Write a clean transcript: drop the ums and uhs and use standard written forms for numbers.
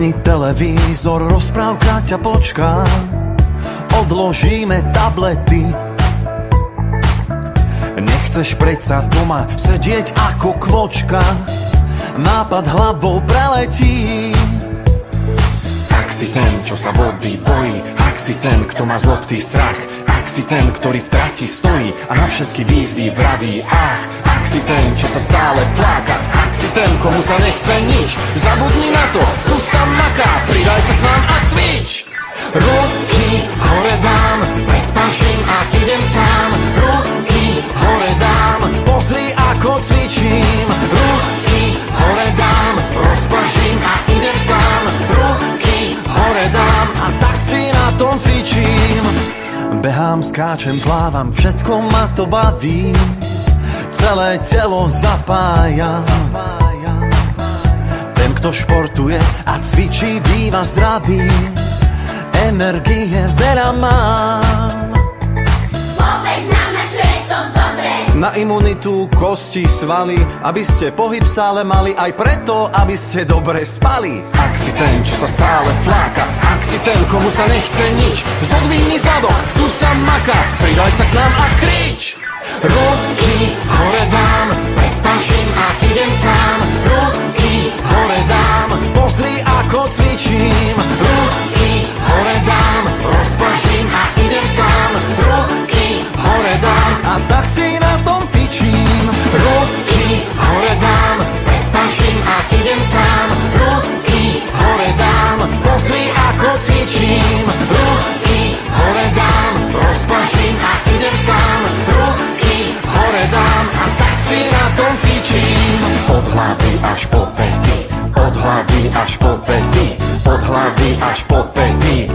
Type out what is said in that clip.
Vypni televízor, rozprávka ťa počká. Odložíme tablety. Nechceš predsa doma sedieť ako kvočka. Nápad hlavou preletí. Ak si ten, čo sa vody bojí, ak si ten, kto má zlobtý strach, ak si ten, ktorý v trati stojí a na všetky výzvy vraví ach, ak si ten, čo sa stále fláka, ak si ten, komu sa nechce nič, zabudni na to, tu sa maká, pridaj sa k nám a cvič. Ruky hore dám, predpaším a idem sám. Ruky hore dám, pozri ako cvičím. Ruky hore dám, rozpaším a idem sám. Ruky hore dám a tak si na tom fičím. Behám, skáčem, plávam, všetko ma to baví. Celé telo zapájam. Ten, kto športuje a cvičí, býva zdravý. Energie veľa mám. Povedz nám, na čo je to dobré. Na imunitu, kosti, svaly, aby ste pohyb stále mali, aj preto, aby ste dobre spali. Ak si ten, čo sa stále fláka, ak si ten, komu sa nechce nič, zodvihni zadok, tu sa maká, pridaj sa k nám a krič. Ruky hore dám, predpaším a idem sám. Ruky hore dám, Pozri ako cvičím. ruky hore dám, rozpaším a idem sám. Ruky hore dám, A tak si na tom fičím. ruky hore dám, predpaším a idem sám. Ruky hore dám, Pozri ako cvičím. ruky hore dám, rozpaším a idem sám. Ruky hore dám a tak si na tom fičím. Od hlavy až po pety, od hlavy až po pety, od hlavy až po pety,